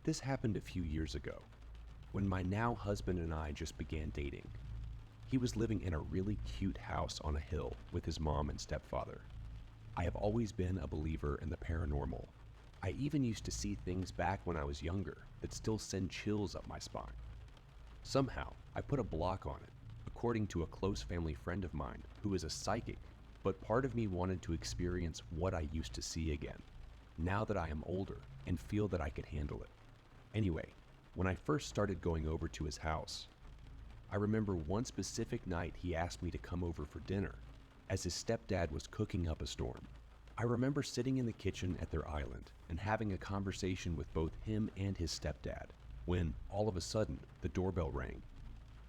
This happened a few years ago, when my now husband and I just began dating. He was living in a really cute house on a hill with his mom and stepfather. I have always been a believer in the paranormal. I even used to see things back when I was younger that still send chills up my spine. Somehow, I put a block on it, according to a close family friend of mine who is a psychic, but part of me wanted to experience what I used to see again, now that I am older and feel that I could handle it. Anyway, when I first started going over to his house, I remember one specific night he asked me to come over for dinner, as his stepdad was cooking up a storm. I remember sitting in the kitchen at their island and having a conversation with both him and his stepdad, when, all of a sudden, the doorbell rang.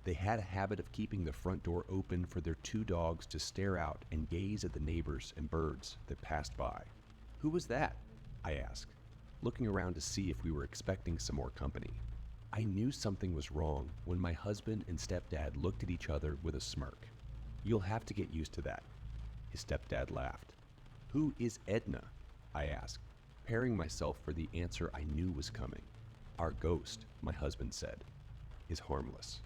They had a habit of keeping the front door open for their 2 dogs to stare out and gaze at the neighbors and birds that passed by. "Who was that?" I asked, looking around to see if we were expecting some more company. I knew something was wrong when my husband and stepdad looked at each other with a smirk. "You'll have to get used to that," his stepdad laughed. "Who is Edna?" I asked, preparing myself for the answer I knew was coming. "Our ghost," my husband said, "is harmless.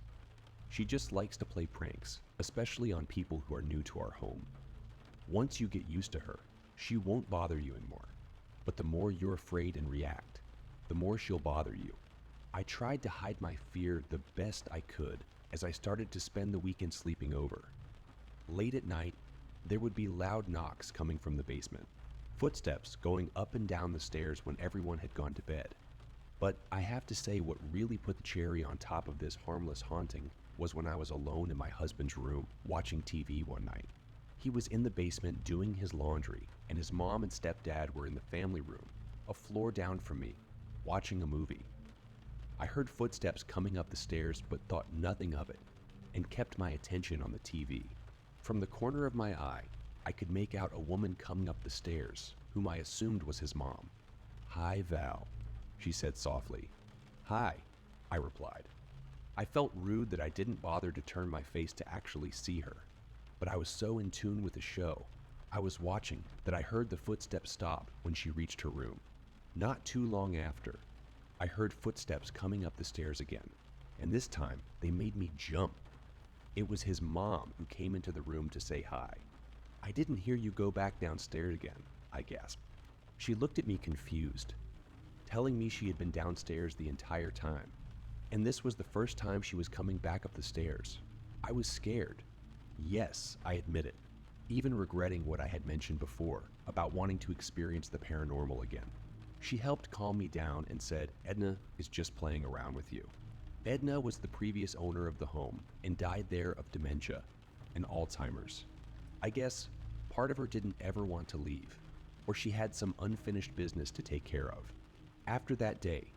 She just likes to play pranks, especially on people who are new to our home. Once you get used to her, she won't bother you anymore. But the more you're afraid and react, the more she'll bother you." I tried to hide my fear the best I could as I started to spend the weekend sleeping over. Late at night, there would be loud knocks coming from the basement, footsteps going up and down the stairs when everyone had gone to bed. But I have to say what really put the cherry on top of this harmless haunting was when I was alone in my husband's room watching TV one night. He was in the basement doing his laundry, and his mom and stepdad were in the family room, a floor down from me, watching a movie. I heard footsteps coming up the stairs but thought nothing of it, and kept my attention on the TV. From the corner of my eye, I could make out a woman coming up the stairs, whom I assumed was his mom. "Hi, Val," she said softly. "Hi," I replied. I felt rude that I didn't bother to turn my face to actually see her, but I was so in tune with the show I was watching that I heard the footsteps stop when she reached her room. Not too long after, I heard footsteps coming up the stairs again, and this time they made me jump. It was his mom who came into the room to say hi. "I didn't hear you go back downstairs again," I gasped. She looked at me confused, telling me she had been downstairs the entire time, and this was the first time she was coming back up the stairs. I was scared. Yes, I admit it, even regretting what I had mentioned before about wanting to experience the paranormal again. She helped calm me down and said, "Edna is just playing around with you." Edna was the previous owner of the home and died there of dementia and Alzheimer's. I guess part of her didn't ever want to leave, or she had some unfinished business to take care of. After that day,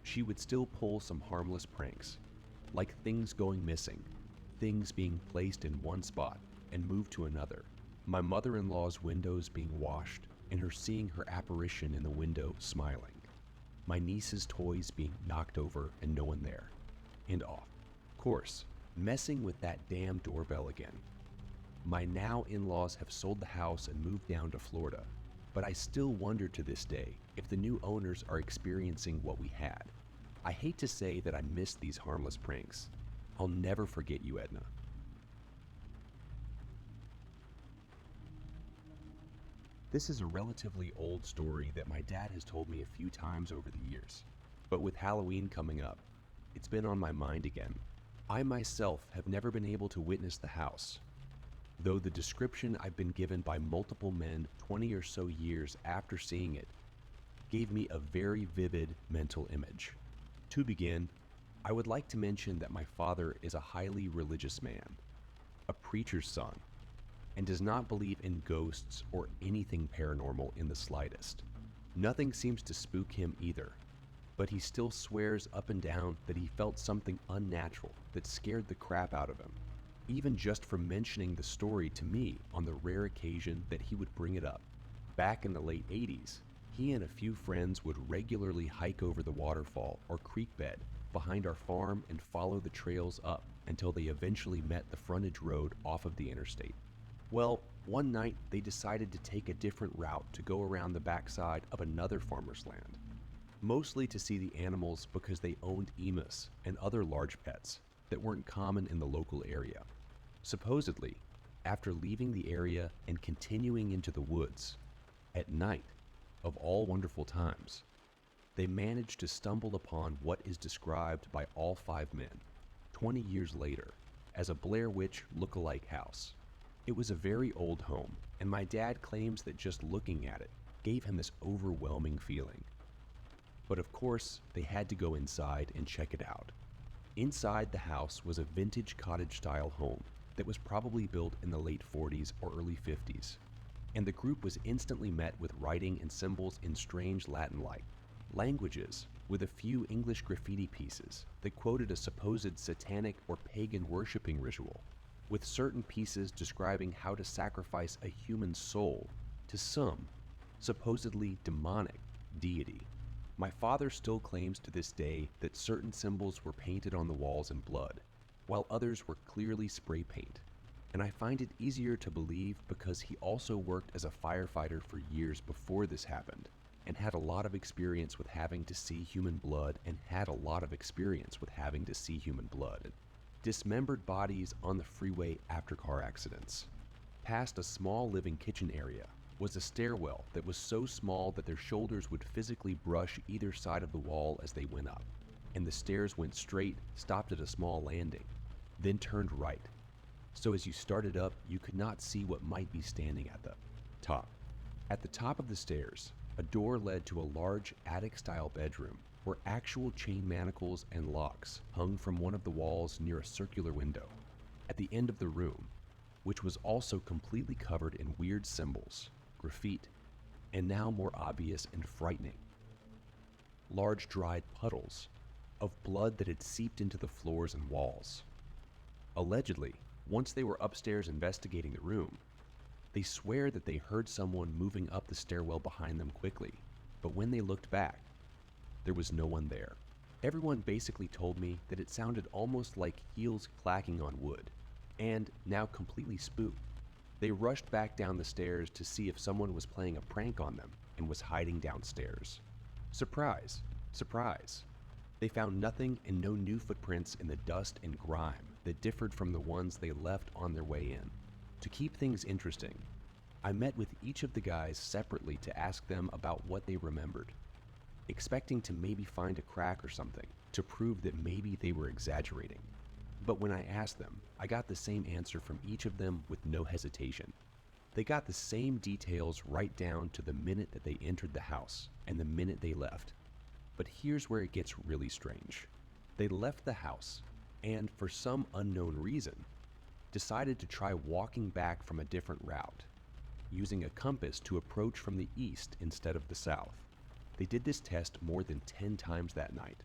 she would still pull some harmless pranks, like things going missing, things being placed in one spot and moved to another, my mother-in-law's windows being washed, and her seeing her apparition in the window smiling, my niece's toys being knocked over and no one there, and off. Of course, messing with that damn doorbell again. My now in-laws have sold the house and moved down to Florida, but I still wonder to this day if the new owners are experiencing what we had. I hate to say that I miss these harmless pranks. I'll never forget you, Edna. This is a relatively old story that my dad has told me a few times over the years, but with Halloween coming up, it's been on my mind again. I myself have never been able to witness the house, though the description I've been given by multiple men 20 or so years after seeing it gave me a very vivid mental image. To begin, I would like to mention that my father is a highly religious man, a preacher's son, and does not believe in ghosts or anything paranormal in the slightest. Nothing seems to spook him either, but he still swears up and down that he felt something unnatural that scared the crap out of him, even just from mentioning the story to me on the rare occasion that he would bring it up. Back in the late 80s, he and a few friends would regularly hike over the waterfall or creek bed behind our farm and follow the trails up until they eventually met the frontage road off of the interstate. Well, one night they decided to take a different route to go around the backside of another farmer's land. mostly to see the animals because they owned emus and other large pets that weren't common in the local area. Supposedly, after leaving the area and continuing into the woods, at night, of all wonderful times, they managed to stumble upon what is described by all 5 men, 20 years later, as a Blair Witch look-alike house. It was a very old home, and my dad claims that just looking at it gave him this overwhelming feeling. But of course, they had to go inside and check it out. Inside the house was a vintage cottage-style home that was probably built in the late 40s or early 50s, and the group was instantly met with writing and symbols in strange Latin-like languages, with a few English graffiti pieces that quoted a supposed satanic or pagan worshipping ritual, with certain pieces describing how to sacrifice a human soul to some supposedly demonic deity. My father still claims to this day that certain symbols were painted on the walls in blood, while others were clearly spray paint, and I find it easier to believe because he also worked as a firefighter for years before this happened, and had a lot of experience with having to see human blood dismembered bodies on the freeway after car accidents. Past a small living kitchen area was a stairwell that was so small that their shoulders would physically brush either side of the wall as they went up, and the stairs went straight, stopped at a small landing, then turned right. So as you started up, you could not see what might be standing at the top. At the top of the stairs, a door led to a large attic-style bedroom where actual chain manacles and locks hung from one of the walls near a circular window. At the end of the room, which was also completely covered in weird symbols, graffiti, and now more obvious and frightening, large dried puddles of blood that had seeped into the floors and walls. Allegedly, once they were upstairs investigating the room, they swear that they heard someone moving up the stairwell behind them quickly, but when they looked back, there was no one there. Everyone basically told me that it sounded almost like heels clacking on wood, and now completely spooked, they rushed back down the stairs to see if someone was playing a prank on them and was hiding downstairs. Surprise, surprise. They found nothing and no new footprints in the dust and grime that differed from the ones they left on their way in. To keep things interesting, I met with each of the guys separately to ask them about what they remembered, expecting to maybe find a crack or something to prove that maybe they were exaggerating. But when I asked them, I got the same answer from each of them with no hesitation. They got the same details right down to the minute that they entered the house and the minute they left. But here's where it gets really strange. They left the house and, for some unknown reason, decided to try walking back from a different route, using a compass to approach from the east instead of the south. They did this test more than 10 times that night,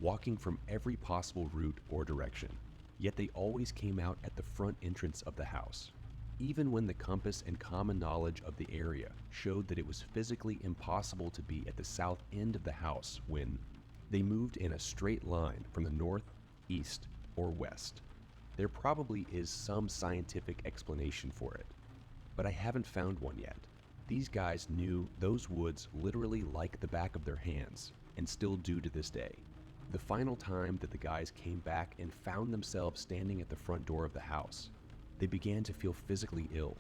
walking from every possible route or direction, yet they always came out at the front entrance of the house, even when the compass and common knowledge of the area showed that it was physically impossible to be at the south end of the house when they moved in a straight line from the north, east, or west. There probably is some scientific explanation for it, but I haven't found one yet. These guys knew those woods literally like the back of their hands, and still do to this day. The final time that the guys came back and found themselves standing at the front door of the house, they began to feel physically ill,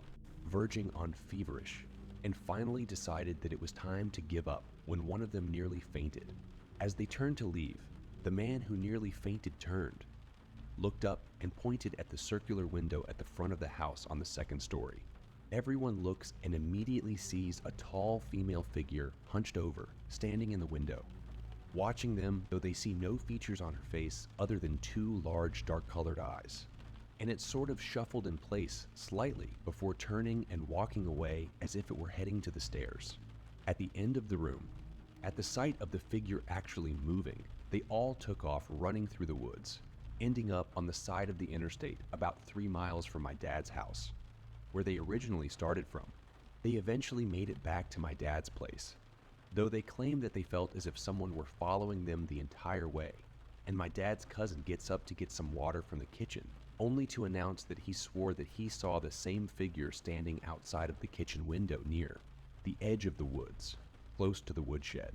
verging on feverish, and finally decided that it was time to give up when one of them nearly fainted. As they turned to leave, the man who nearly fainted turned, looked up, and pointed at the circular window at the front of the house on the second story. Everyone looks and immediately sees a tall female figure hunched over, standing in the window, watching them, though they see no features on her face other than 2 large dark-colored eyes. And it sort of shuffled in place slightly before turning and walking away as if it were heading to the stairs. At the end of the room, at the sight of the figure actually moving, they all took off running through the woods, ending up on the side of the interstate about 3 miles from my dad's house, where they originally started from. They eventually made it back to my dad's place, though they claimed that they felt as if someone were following them the entire way, and my dad's cousin gets up to get some water from the kitchen, only to announce that he swore that he saw the same figure standing outside of the kitchen window near the edge of the woods, close to the woodshed.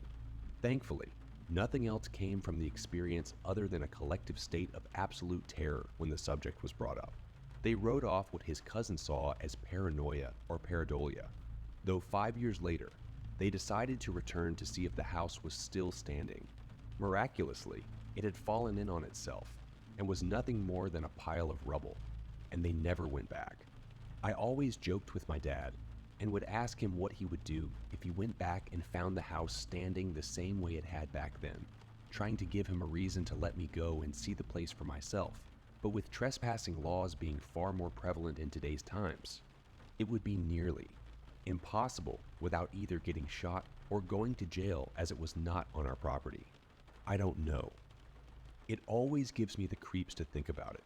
Thankfully, Nothing else came from the experience other than a collective state of absolute terror when the subject was brought up. They wrote off what his cousin saw as paranoia or pareidolia, though 5 years later, they decided to return to see if the house was still standing. Miraculously, it had fallen in on itself and was nothing more than a pile of rubble, and they never went back. I always joked with my dad and would ask him what he would do if he went back and found the house standing the same way it had back then, trying to give him a reason to let me go and see the place for myself. But with trespassing laws being far more prevalent in today's times, it would be nearly impossible without either getting shot or going to jail, as it was not on our property. I don't know. It always gives me the creeps to think about it,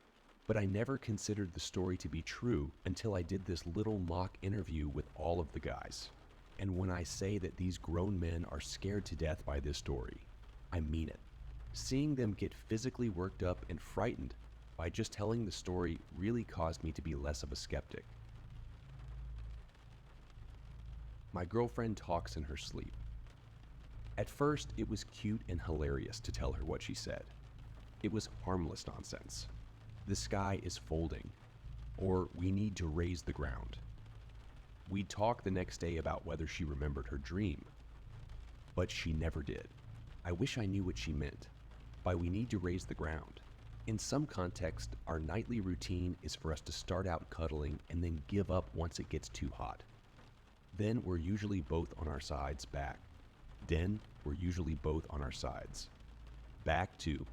but I never considered the story to be true until I did this little mock interview with all of the guys. And when I say that these grown men are scared to death by this story, I mean it. Seeing them get physically worked up and frightened by just telling the story really caused me to be less of a skeptic. My girlfriend talks in her sleep. At first, it was cute and hilarious to tell her what she said. It was harmless nonsense. The sky is folding, or we need to raise the ground. We'd talk the next day about whether she remembered her dream, but she never did. I wish I knew what she meant by we need to raise the ground. In some context, our nightly routine is for us to start out cuddling and then give up once it gets too hot. Then we're usually both on our sides back. Back to.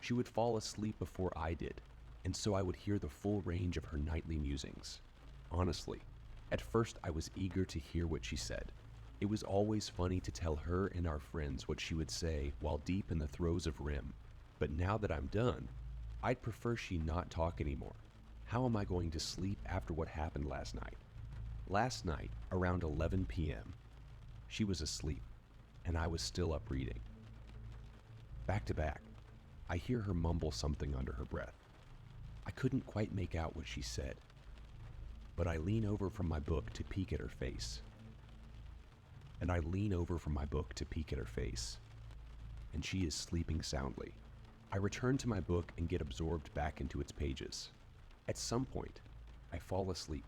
She would fall asleep before I did, and so I would hear the full range of her nightly musings. Honestly, at first I was eager to hear what she said. It was always funny to tell her and our friends what she would say while deep in the throes of REM. But now that I'm done, I'd prefer she not talk anymore. How am I going to sleep after what happened last night? Last night, around 11 p.m., she was asleep, and I was still up reading. Back to back, I hear her mumble something under her breath. I couldn't quite make out what she said, but I lean over from my book to peek at her face. And she is sleeping soundly. I return to my book and get absorbed back into its pages. At some point, I fall asleep.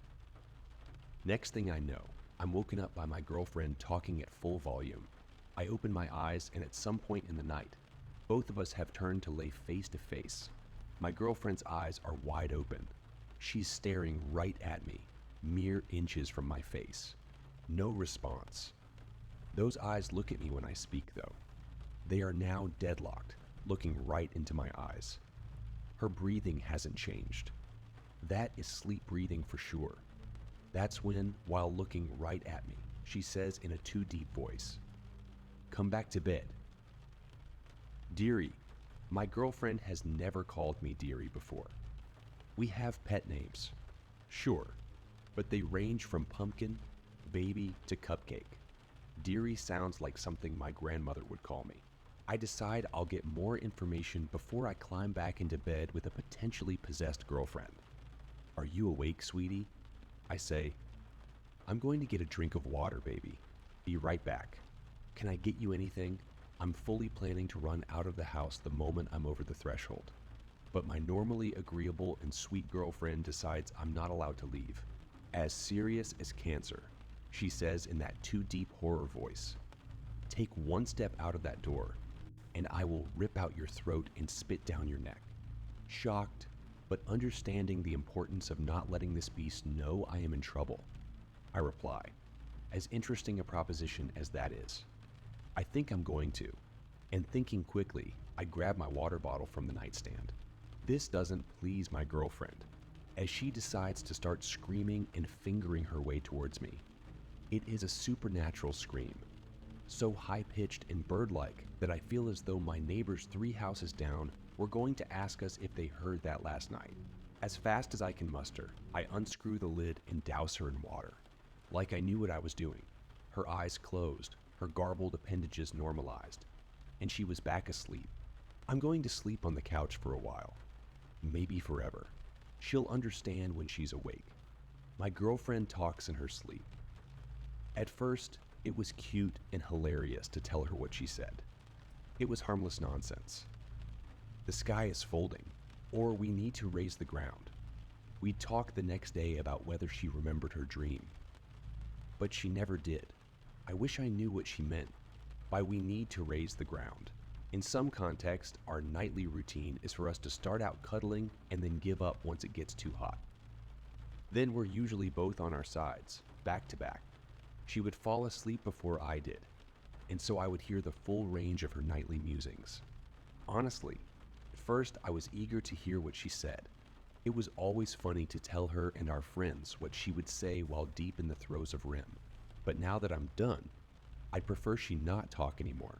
Next thing I know, I'm woken up by my girlfriend talking at full volume. I open my eyes, and at some point in the night, both of us have turned to lay face to face. My girlfriend's eyes are wide open. She's staring right at me, mere inches from my face. No response. Those eyes look at me when I speak, though. They are now deadlocked, looking right into my eyes. Her breathing hasn't changed. That is sleep breathing for sure. That's when, while looking right at me, she says in a too deep voice, "Come back to bed." Dearie. My girlfriend has never called me dearie before. We have pet names, sure, but they range from pumpkin, baby, to cupcake. Dearie sounds like something my grandmother would call me. I decide I'll get more information before I climb back into bed with a potentially possessed girlfriend. "Are you awake, sweetie?" I say. "I'm going to get a drink of water, baby. Be right back. Can I get you anything?" I'm fully planning to run out of the house the moment I'm over the threshold. But my normally agreeable and sweet girlfriend decides I'm not allowed to leave. "As serious as cancer," she says in that too deep horror voice. "Take one step out of that door, and I will rip out your throat and spit down your neck." Shocked, but understanding the importance of not letting this beast know I am in trouble, I reply, as interesting a proposition as that is, "I think I'm going to," and thinking quickly, I grab my water bottle from the nightstand. This doesn't please my girlfriend, as she decides to start screaming and fingering her way towards me. It is a supernatural scream, so high-pitched and bird-like that I feel as though my neighbors 3 houses down were going to ask us if they heard that last night. As fast as I can muster, I unscrew the lid and douse her in water. Like I knew what I was doing. Her eyes closed, her garbled appendages normalized, and she was back asleep. I'm going to sleep on the couch for a while. Maybe forever. She'll understand when she's awake. My girlfriend talks in her sleep. At first, it was cute and hilarious to tell her what she said. It was harmless nonsense. The sky is folding, or we need to raise the ground. We'd talk the next day about whether she remembered her dream. But she never did. I wish I knew what she meant by we need to raise the ground. In some context, our nightly routine is for us to start out cuddling and then give up once it gets too hot. Then we're usually both on our sides, back to back. She would fall asleep before I did, and so I would hear the full range of her nightly musings. Honestly, at first I was eager to hear what she said. It was always funny to tell her and our friends what she would say while deep in the throes of REM. But now that I'm done, I'd prefer she not talk anymore.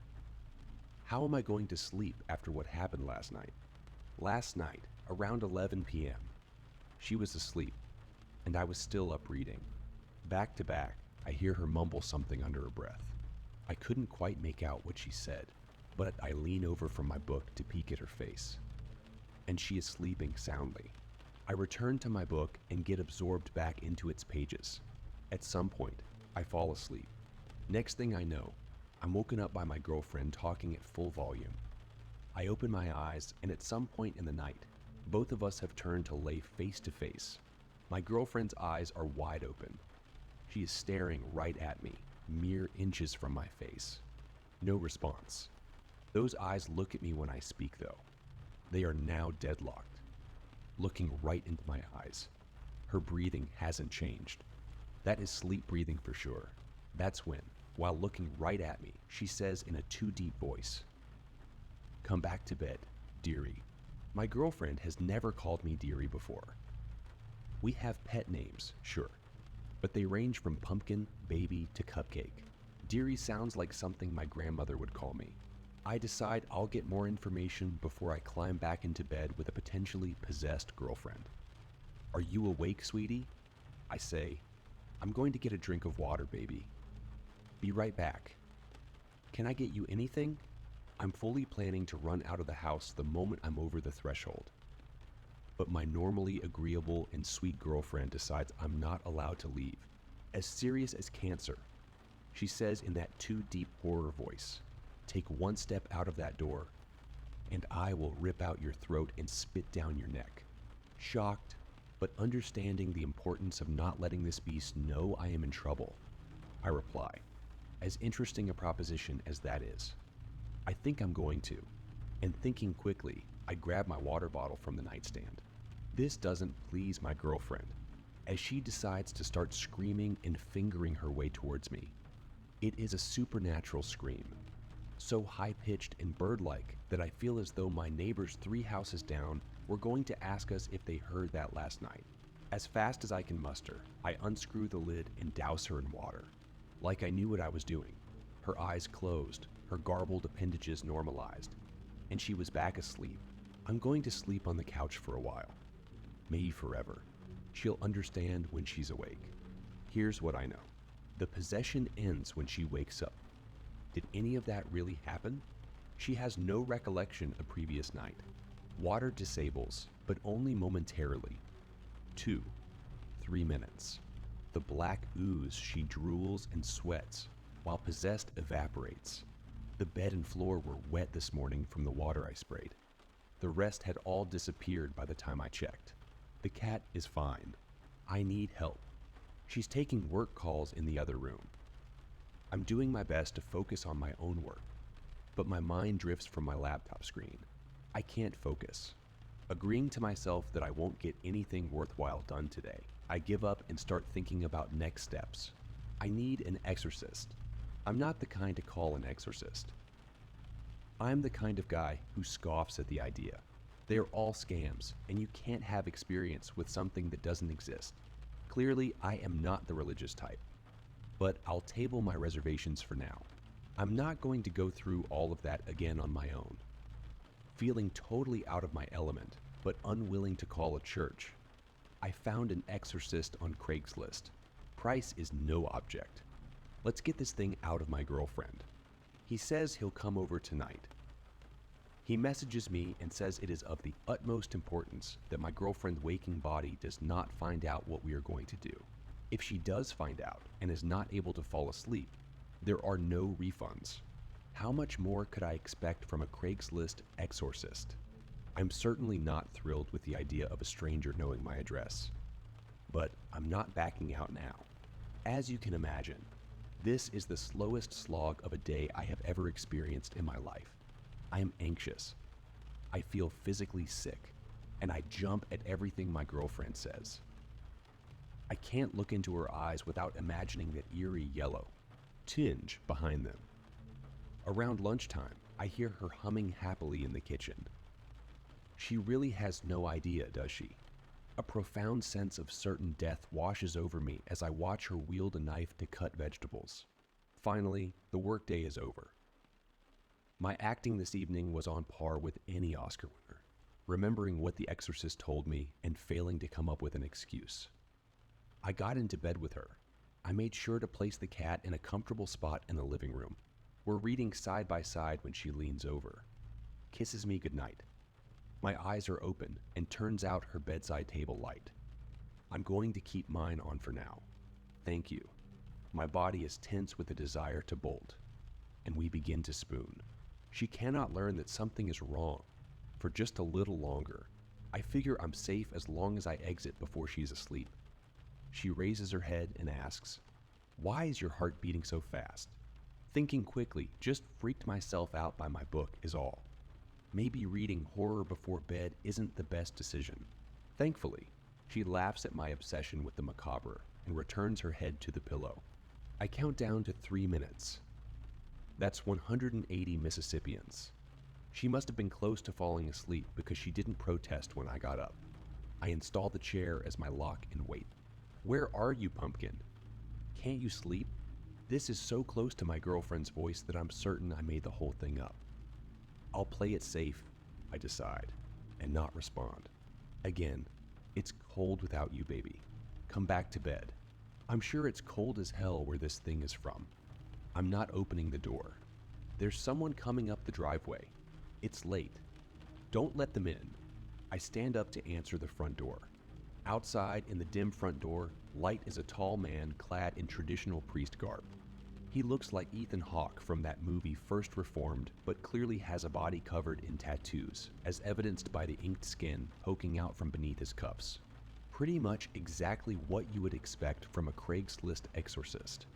How am I going to sleep after what happened last night? Last night, around 11 p.m., she was asleep, and I was still up reading. Back to back, I hear her mumble something under her breath. I couldn't quite make out what she said, but I lean over from my book to peek at her face. And she is sleeping soundly. I return to my book and get absorbed back into its pages. At some point, I fall asleep. Next thing I know, I'm woken up by my girlfriend talking at full volume. I open my eyes, and at some point in the night, both of us have turned to lay face to face. My girlfriend's eyes are wide open. She is staring right at me, mere inches from my face. No response. Those eyes look at me when I speak, though. They are now deadlocked, looking right into my eyes. Her breathing hasn't changed. That is sleep breathing for sure. That's when, while looking right at me, she says in a too deep voice, "Come back to bed, dearie." My girlfriend has never called me dearie before. We have pet names, sure, but they range from pumpkin, baby, to cupcake. Dearie sounds like something my grandmother would call me. I decide I'll get more information before I climb back into bed with a potentially possessed girlfriend. "Are you awake, sweetie?" I say. "I'm going to get a drink of water, baby. Be right back." "Can I get you anything?" I'm fully planning to run out of the house the moment I'm over the threshold. But my normally agreeable and sweet girlfriend decides I'm not allowed to leave. As serious as cancer, she says in that too deep horror voice, "Take one step out of that door, and I will rip out your throat and spit down your neck." Shocked, but understanding the importance of not letting this beast know I am in trouble, I reply, as interesting a proposition as that is, "I think I'm going to." And thinking quickly, I grab my water bottle from the nightstand. This doesn't please my girlfriend, as she decides to start screaming and fingering her way towards me. It is a supernatural scream, so high-pitched and bird-like that I feel as though my neighbors 3 houses down were going to ask us if they heard that last night. As fast as I can muster, I unscrew the lid and douse her in water. Like I knew what I was doing. Her eyes closed, her garbled appendages normalized, and she was back asleep. I'm going to sleep on the couch for a while. Maybe forever. She'll understand when she's awake. Here's what I know. The possession ends when she wakes up. Did any of that really happen? She has no recollection of previous night. Water disables, but only momentarily. 2, 3 minutes. The black ooze she drools and sweats, while possessed evaporates. The bed and floor were wet this morning from the water I sprayed. The rest had all disappeared by the time I checked. The cat is fine. I need help. She's taking work calls in the other room. I'm doing my best to focus on my own work, but my mind drifts from my laptop screen. I can't focus. Agreeing to myself that I won't get anything worthwhile done today, I give up and start thinking about next steps. I need an exorcist. I'm not the kind to call an exorcist. I'm the kind of guy who scoffs at the idea. They are all scams, and you can't have experience with something that doesn't exist. Clearly, I am not the religious type, but I'll table my reservations for now. I'm not going to go through all of that again on my own. Feeling totally out of my element, but unwilling to call a church, I found an exorcist on Craigslist. Price is no object. Let's get this thing out of my girlfriend. He says he'll come over tonight. He messages me and says it is of the utmost importance that my girlfriend's waking body does not find out what we are going to do. If she does find out and is not able to fall asleep, there are no refunds. How much more could I expect from a Craigslist exorcist? I'm certainly not thrilled with the idea of a stranger knowing my address. But I'm not backing out now. As you can imagine, this is the slowest slog of a day I have ever experienced in my life. I am anxious. I feel physically sick, and I jump at everything my girlfriend says. I can't look into her eyes without imagining that eerie yellow tinge behind them. Around lunchtime, I hear her humming happily in the kitchen. She really has no idea, does she? A profound sense of certain death washes over me as I watch her wield a knife to cut vegetables. Finally, the workday is over. My acting this evening was on par with any Oscar winner, remembering what The Exorcist told me and failing to come up with an excuse. I got into bed with her. I made sure to place the cat in a comfortable spot in the living room. We're reading side by side when she leans over, kisses me goodnight. My eyes are open and turns out her bedside table light. I'm going to keep mine on for now. Thank you. My body is tense with a desire to bolt, and we begin to spoon. She cannot learn that something is wrong. For just a little longer, I figure I'm safe as long as I exit before she's asleep. She raises her head and asks, "Why is your heart beating so fast?" Thinking quickly, just freaked myself out by my book is all. Maybe reading horror before bed isn't the best decision. Thankfully, she laughs at my obsession with the macabre and returns her head to the pillow. I count down to 3 minutes. That's 180 Mississippians. She must have been close to falling asleep because she didn't protest when I got up. I install the chair as my lock and wait. "Where are you, Pumpkin? Can't you sleep?" This is so close to my girlfriend's voice that I'm certain I made the whole thing up. I'll play it safe, I decide, and not respond. Again, "It's cold without you, baby. Come back to bed." I'm sure it's cold as hell where this thing is from. I'm not opening the door. There's someone coming up the driveway. It's late. Don't let them in. I stand up to answer the front door. Outside, in the dim front door, light is a tall man clad in traditional priest garb. He looks like Ethan Hawke from that movie First Reformed, but clearly has a body covered in tattoos, as evidenced by the inked skin poking out from beneath his cuffs. Pretty much exactly what you would expect from a Craigslist exorcist.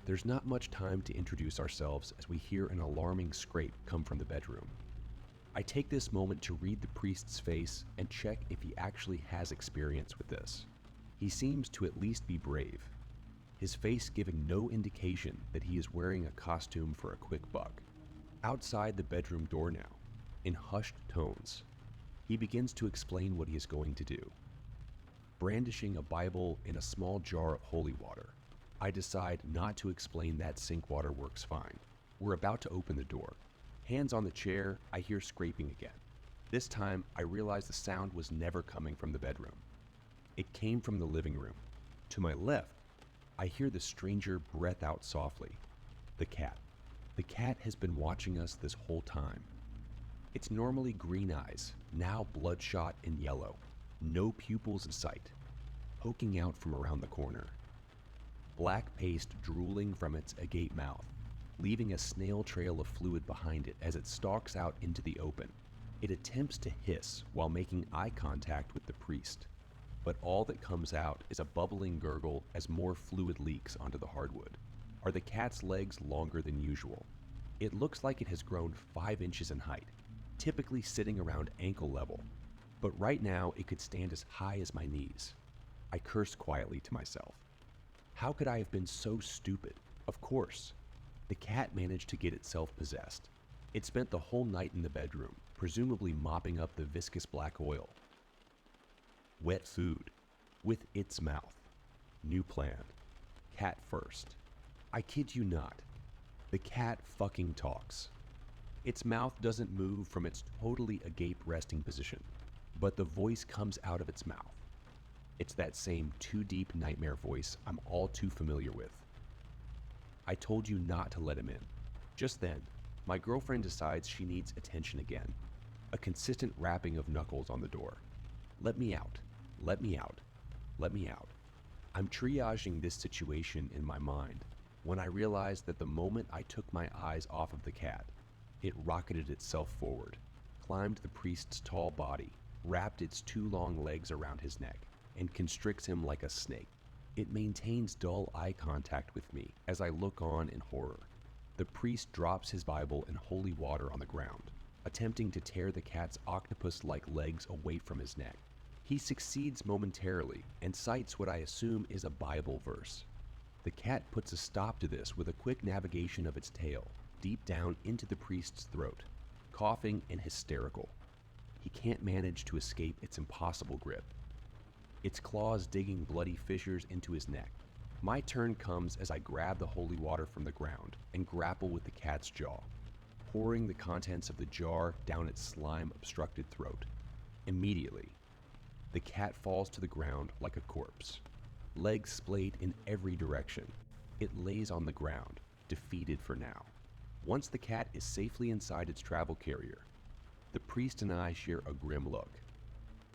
There's not much time to introduce ourselves as we hear an alarming scrape come from the bedroom. I take this moment to read the priest's face and check if he actually has experience with this. He seems to at least be brave, his face giving no indication that he is wearing a costume for a quick buck. Outside the bedroom door now, in hushed tones, he begins to explain what he is going to do. Brandishing a Bible in a small jar of holy water, I decide not to explain that sink water works fine. We're about to open the door. Hands on the chair, I hear scraping again. This time, I realize the sound was never coming from the bedroom. It came from the living room. To my left, I hear the stranger breath out softly. The cat. The cat has been watching us this whole time. Its normally green eyes, now bloodshot and yellow. No pupils in sight, poking out from around the corner. Black paste drooling from its agape mouth, leaving a snail trail of fluid behind it as it stalks out into the open. It attempts to hiss while making eye contact with the priest, but all that comes out is a bubbling gurgle as more fluid leaks onto the hardwood. Are the cat's legs longer than usual? It looks like it has grown 5 inches in height, typically sitting around ankle level, but right now it could stand as high as my knees. I curse quietly to myself. How could I have been so stupid? Of course. The cat managed to get itself possessed. It spent the whole night in the bedroom, presumably mopping up the viscous black oil. Wet food. With its mouth. New plan. Cat first. I kid you not. The cat fucking talks. Its mouth doesn't move from its totally agape resting position, but the voice comes out of its mouth. It's that same too deep nightmare voice I'm all too familiar with. I told you not to let him in. Just then, my girlfriend decides she needs attention again. A consistent rapping of knuckles on the door. Let me out. Let me out. Let me out. I'm triaging this situation in my mind, when I realized that the moment I took my eyes off of the cat, it rocketed itself forward, climbed the priest's tall body, wrapped its 2 long legs around his neck, and constricts him like a snake. It maintains dull eye contact with me as I look on in horror. The priest drops his Bible and holy water on the ground, attempting to tear the cat's octopus-like legs away from his neck. He succeeds momentarily and cites what I assume is a Bible verse. The cat puts a stop to this with a quick navigation of its tail deep down into the priest's throat, coughing and hysterical. He can't manage to escape its impossible grip, its claws digging bloody fissures into his neck. My turn comes as I grab the holy water from the ground and grapple with the cat's jaw, pouring the contents of the jar down its slime-obstructed throat. Immediately, the cat falls to the ground like a corpse, legs splayed in every direction. It lays on the ground, defeated for now. Once the cat is safely inside its travel carrier, the priest and I share a grim look.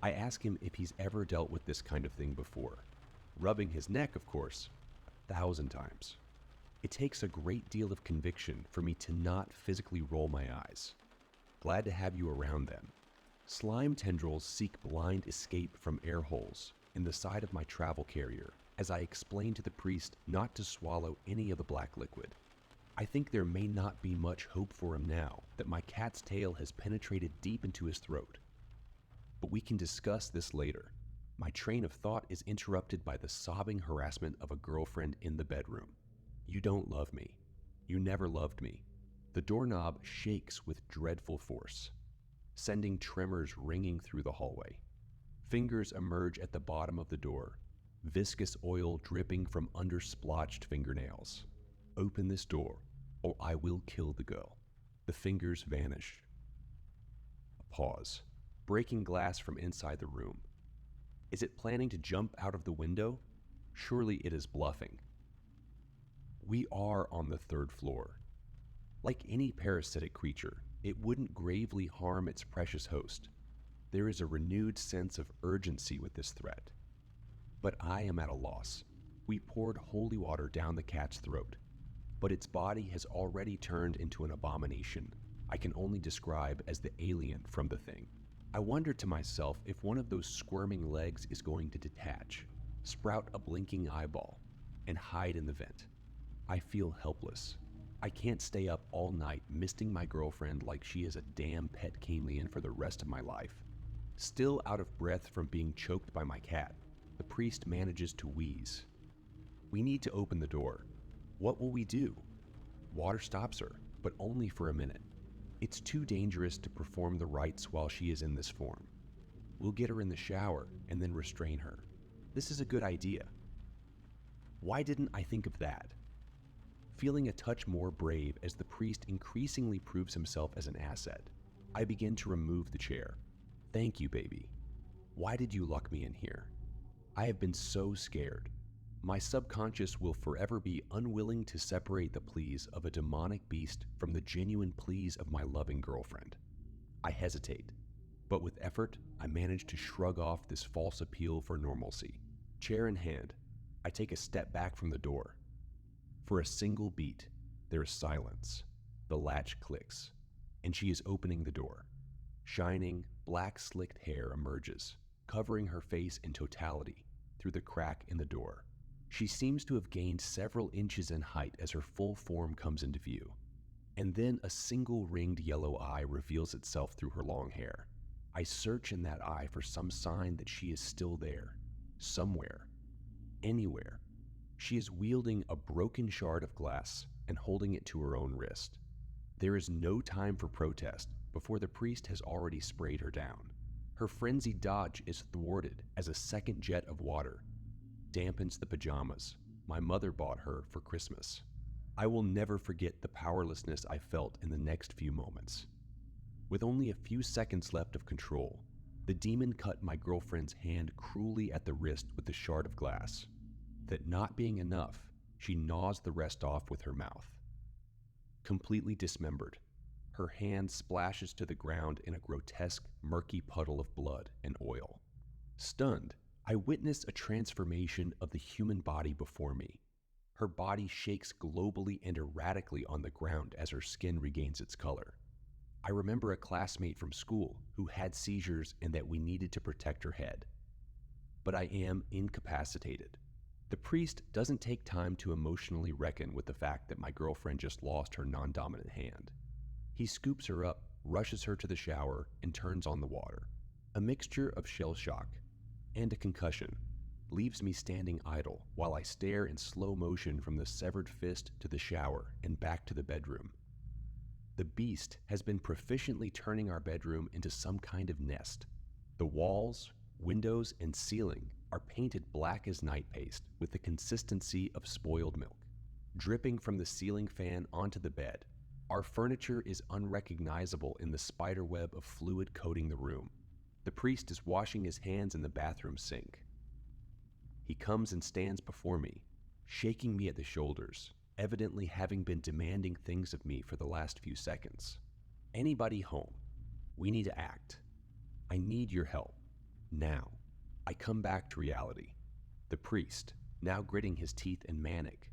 I ask him if he's ever dealt with this kind of thing before, rubbing his neck, of course, 1,000 times. It takes a great deal of conviction for me to not physically roll my eyes. Glad to have you around then. Slime tendrils seek blind escape from air holes in the side of my travel carrier as I explain to the priest not to swallow any of the black liquid. I think there may not be much hope for him now that my cat's tail has penetrated deep into his throat. But we can discuss this later. My train of thought is interrupted by the sobbing harassment of a girlfriend in the bedroom. You don't love me. You never loved me. The doorknob shakes with dreadful force, sending tremors ringing through the hallway. Fingers emerge at the bottom of the door, viscous oil dripping from under-splotched fingernails. Open this door, or I will kill the girl. The fingers vanish. A pause, breaking glass from inside the room. Is it planning to jump out of the window? Surely it is bluffing. We are on the 3rd floor. Like any parasitic creature, it wouldn't gravely harm its precious host. There is a renewed sense of urgency with this threat. But I am at a loss. We poured holy water down the cat's throat, but its body has already turned into an abomination I can only describe as the alien from the thing. I wonder to myself if one of those squirming legs is going to detach, sprout a blinking eyeball, and hide in the vent. I feel helpless. I can't stay up all night misting my girlfriend like she is a damn pet chameleon for the rest of my life. Still out of breath from being choked by my cat, the priest manages to wheeze. We need to open the door. What will we do? Water stops her, but only for a minute. It's too dangerous to perform the rites while she is in this form. We'll get her in the shower and then restrain her. This is a good idea. Why didn't I think of that? Feeling a touch more brave as the priest increasingly proves himself as an asset, I begin to remove the chair. Thank you, baby. Why did you lock me in here? I have been so scared. My subconscious will forever be unwilling to separate the pleas of a demonic beast from the genuine pleas of my loving girlfriend. I hesitate, but with effort, I manage to shrug off this false appeal for normalcy. Chair in hand, I take a step back from the door. For a single beat, there is silence. The latch clicks, and she is opening the door. Shining, black slicked hair emerges, covering her face in totality through the crack in the door. She seems to have gained several inches in height as her full form comes into view, and then a single ringed yellow eye reveals itself through her long hair. I search in that eye for some sign that she is still there, somewhere, anywhere. She is wielding a broken shard of glass and holding it to her own wrist. There is no time for protest before the priest has already sprayed her down. Her frenzied dodge is thwarted as a second jet of water dampens the pajamas my mother bought her for Christmas. I will never forget the powerlessness I felt in the next few moments. With only a few seconds left of control, the demon cut my girlfriend's hand cruelly at the wrist with the shard of glass. That not being enough, she gnaws the rest off with her mouth. Completely dismembered, her hand splashes to the ground in a grotesque, murky puddle of blood and oil. Stunned, I witness a transformation of the human body before me. Her body shakes globally and erratically on the ground as her skin regains its color. I remember a classmate from school who had seizures and that we needed to protect her head. But I am incapacitated. The priest doesn't take time to emotionally reckon with the fact that my girlfriend just lost her non-dominant hand. He scoops her up, rushes her to the shower, and turns on the water. A mixture of shell shock and a concussion leaves me standing idle while I stare in slow motion from the severed fist to the shower and back to the bedroom. The beast has been proficiently turning our bedroom into some kind of nest. The walls, windows, and ceiling are painted black as night paste with the consistency of spoiled milk. Dripping from the ceiling fan onto the bed, our furniture is unrecognizable in the spiderweb of fluid coating the room. The priest is washing his hands in the bathroom sink. He comes and stands before me, shaking me at the shoulders, evidently having been demanding things of me for the last few seconds. Anybody home? We need to act. I need your help. Now. I come back to reality. The priest, now gritting his teeth and manic,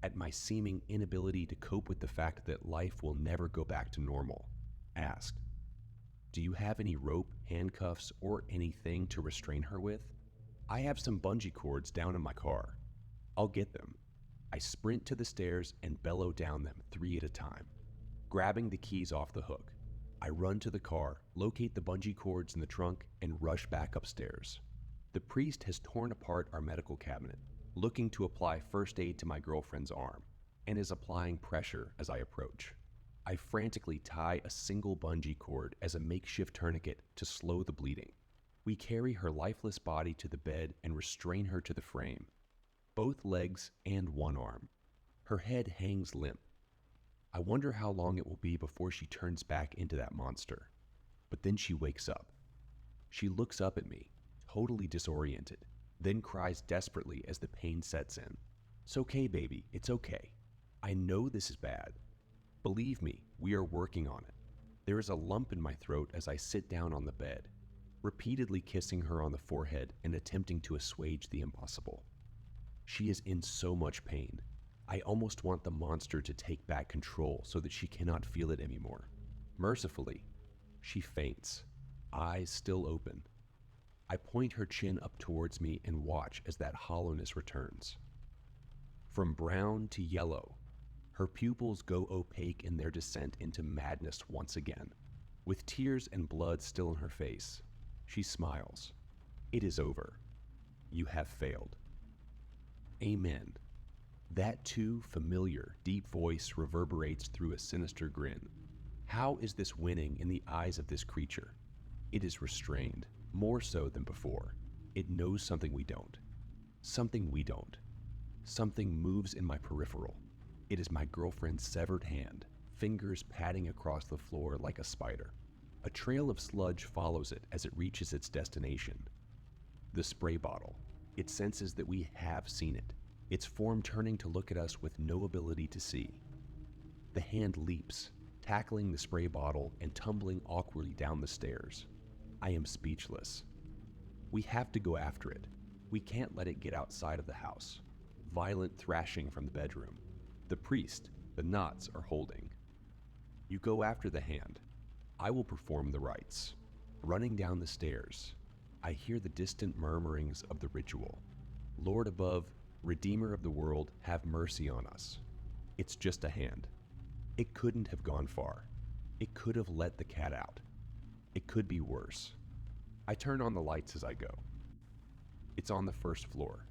at my seeming inability to cope with the fact that life will never go back to normal, asked, "Do you have any rope, handcuffs, or anything to restrain her with? I have some bungee cords down in my car. I'll get them." I sprint to the stairs and bellow down them 3 at a time. Grabbing the keys off the hook, I run to the car, locate the bungee cords in the trunk, and rush back upstairs. The priest has torn apart our medical cabinet, looking to apply first aid to my girlfriend's arm, and is applying pressure as I approach. I frantically tie a single bungee cord as a makeshift tourniquet to slow the bleeding. We carry her lifeless body to the bed and restrain her to the frame, both legs and one arm. Her head hangs limp. I wonder how long it will be before she turns back into that monster. But then she wakes up. She looks up at me, totally disoriented, then cries desperately as the pain sets in. "It's okay, baby, it's okay. I know this is bad. Believe me, we are working on it." There is a lump in my throat as I sit down on the bed, repeatedly kissing her on the forehead and attempting to assuage the impossible. She is in so much pain. I almost want the monster to take back control so that she cannot feel it anymore. Mercifully, she faints, eyes still open. I point her chin up towards me and watch as that hollowness returns. From brown to yellow, her pupils go opaque in their descent into madness once again. With tears and blood still in her face, she smiles. "It is over. You have failed." Amen. That too familiar, deep voice reverberates through a sinister grin. How is this winning in the eyes of this creature? It is restrained, more so than before. It knows something we don't. Something we don't. Something moves in my peripheral. It is my girlfriend's severed hand, fingers padding across the floor like a spider. A trail of sludge follows it as it reaches its destination. The spray bottle. It senses that we have seen it, its form turning to look at us with no ability to see. The hand leaps, tackling the spray bottle and tumbling awkwardly down the stairs. I am speechless. We have to go after it. We can't let it get outside of the house. Violent thrashing from the bedroom. The priest, the knots are holding. You go after the hand. I will perform the rites. Running down the stairs, I hear the distant murmurings of the ritual. Lord above, Redeemer of the world, have mercy on us. It's just a hand. It couldn't have gone far. It could have let the cat out. It could be worse. I turn on the lights as I go. It's on the first floor.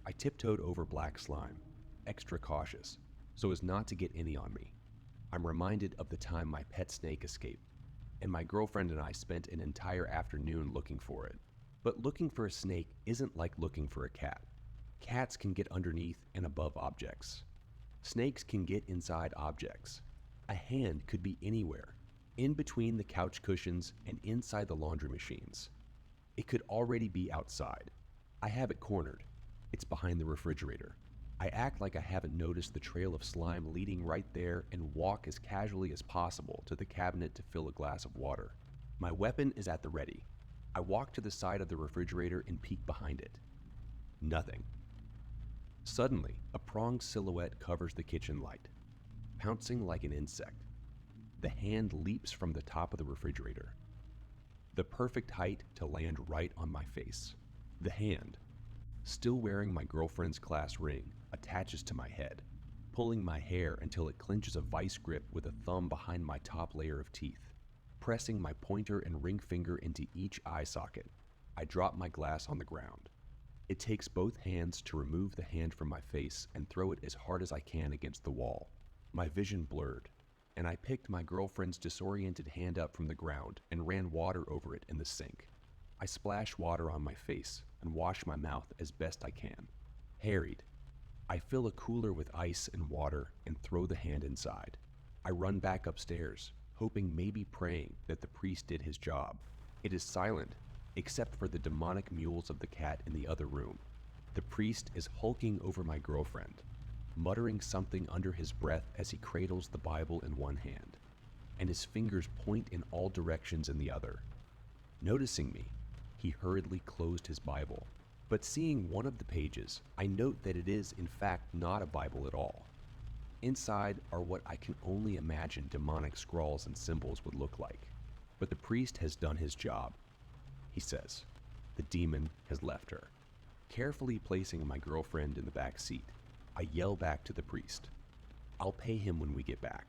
I tiptoed over black slime, extra cautious, so as not to get any on me. I'm reminded of the time my pet snake escaped, and my girlfriend and I spent an entire afternoon looking for it. But looking for a snake isn't like looking for a cat. Cats can get underneath and above objects. Snakes can get inside objects. A hand could be anywhere, in between the couch cushions and inside the laundry machines. It could already be outside. I have it cornered. It's behind the refrigerator. I act like I haven't noticed the trail of slime leading right there and walk as casually as possible to the cabinet to fill a glass of water. My weapon is at the ready. I walk to the side of the refrigerator and peek behind it. Nothing. Suddenly, a pronged silhouette covers the kitchen light, pouncing like an insect. The hand leaps from the top of the refrigerator, the perfect height to land right on my face. The hand, still wearing my girlfriend's class ring, attaches to my head, pulling my hair until it clinches a vice grip with a thumb behind my top layer of teeth, pressing my pointer and ring finger into each eye socket. I drop my glass on the ground. It takes both hands to remove the hand from my face and throw it as hard as I can against the wall. My vision blurred, and I picked my girlfriend's disoriented hand up from the ground and ran water over it in the sink. I splash water on my face and wash my mouth as best I can. Harried, I fill a cooler with ice and water and throw the hand inside. I run back upstairs, hoping, maybe praying, that the priest did his job. It is silent, except for the demonic mewls of the cat in the other room. The priest is hulking over my girlfriend, muttering something under his breath as he cradles the Bible in one hand, and his fingers point in all directions in the other. Noticing me, he hurriedly closed his Bible, but seeing one of the pages, I note that it is in fact not a Bible at all. Inside are what I can only imagine demonic scrawls and symbols would look like. But the priest has done his job, he says. The demon has left her. Carefully placing my girlfriend in the back seat, I yell back to the priest, "I'll pay him when we get back."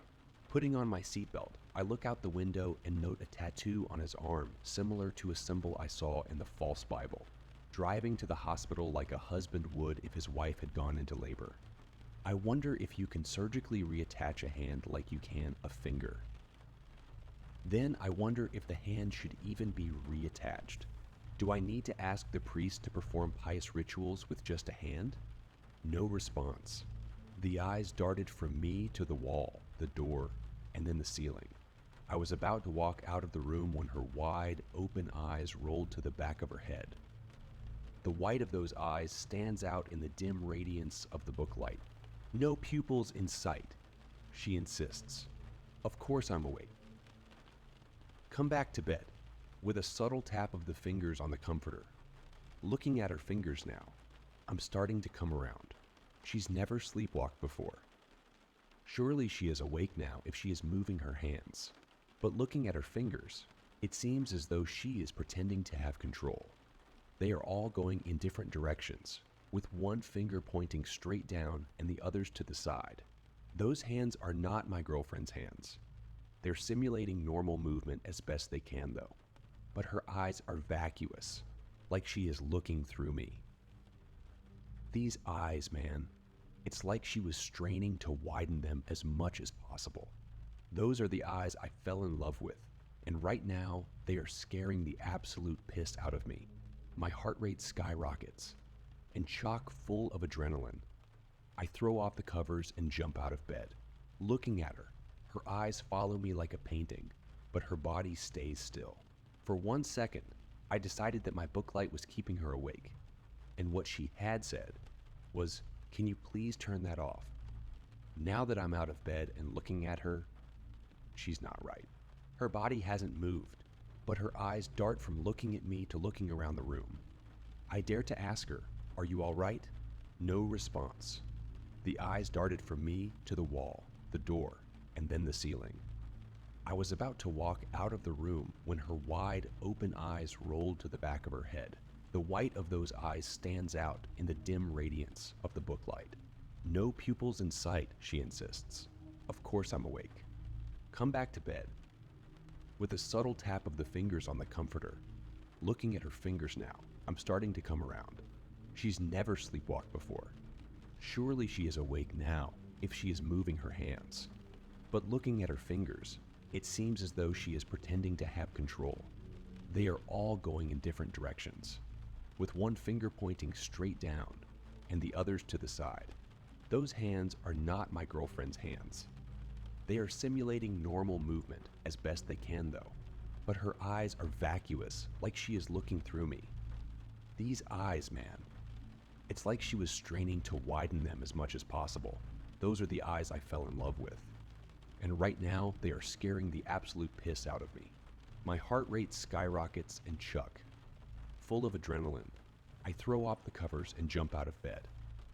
Putting on my seatbelt, I look out the window and note a tattoo on his arm similar to a symbol I saw in the false Bible. Driving to the hospital like a husband would if his wife had gone into labor. I wonder if you can surgically reattach a hand like you can a finger. Then I wonder if the hand should even be reattached. Do I need to ask the priest to perform pious rituals with just a hand? No response. The eyes darted from me to the wall, the door, and then the ceiling. I was about to walk out of the room when her wide, open eyes rolled to the back of her head. The white of those eyes stands out in the dim radiance of the booklight. "No pupils in sight," she insists. Of course I'm awake. "Come back to bed," with a subtle tap of the fingers on the comforter. Looking at her fingers now, I'm starting to come around. She's never sleepwalked before. Surely she is awake now if she is moving her hands. But looking at her fingers, it seems as though she is pretending to have control. They are all going in different directions, with one finger pointing straight down and the others to the side. Those hands are not my girlfriend's hands. They're simulating normal movement as best they can though. But her eyes are vacuous, like she is looking through me. These eyes, man. It's like she was straining to widen them as much as possible. Those are the eyes I fell in love with, and right now they are scaring the absolute piss out of me. My heart rate skyrockets, and chock full of adrenaline. I throw off the covers and jump out of bed. Looking at her, her eyes follow me like a painting, but her body stays still. For 1 second, I decided that my booklight was keeping her awake, and what she had said was, "Can you please turn that off?" Now that I'm out of bed and looking at her, she's not right. Her body hasn't moved, but her eyes dart from looking at me to looking around the room. I dare to ask her, "Are you all right?" No response. The eyes darted from me to the wall, the door, and then the ceiling. I was about to walk out of the room when her wide, open eyes rolled to the back of her head. The white of those eyes stands out in the dim radiance of the booklight. "No pupils in sight," she insists. Of course I'm awake. "Come back to bed." With a subtle tap of the fingers on the comforter, looking at her fingers now, I'm starting to come around. She's never sleepwalked before. Surely she is awake now if she is moving her hands. But looking at her fingers, it seems as though she is pretending to have control. They are all going in different directions, with one finger pointing straight down and the others to the side. Those hands are not my girlfriend's hands. They are simulating normal movement as best they can though, but her eyes are vacuous, like she is looking through me. These eyes, man. It's like she was straining to widen them as much as possible. Those are the eyes I fell in love with. And right now, they are scaring the absolute piss out of me. My heart rate skyrockets and chuck. Full of adrenaline, I throw off the covers and jump out of bed.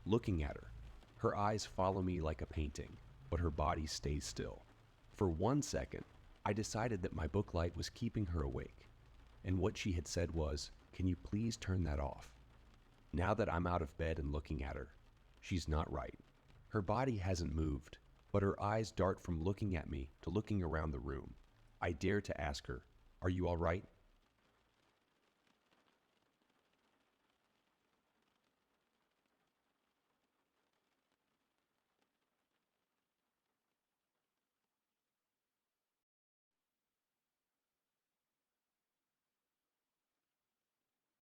looking at her. Her eyes follow me like a painting, but her body stays still. For 1 second, I decided that my book light was keeping her awake, and what she had said was, "Can you please turn that off?" Now that I'm out of bed and looking at her, she's not right. Her body hasn't moved, but her eyes dart from looking at me to looking around the room. I dare to ask her, "Are you all right?"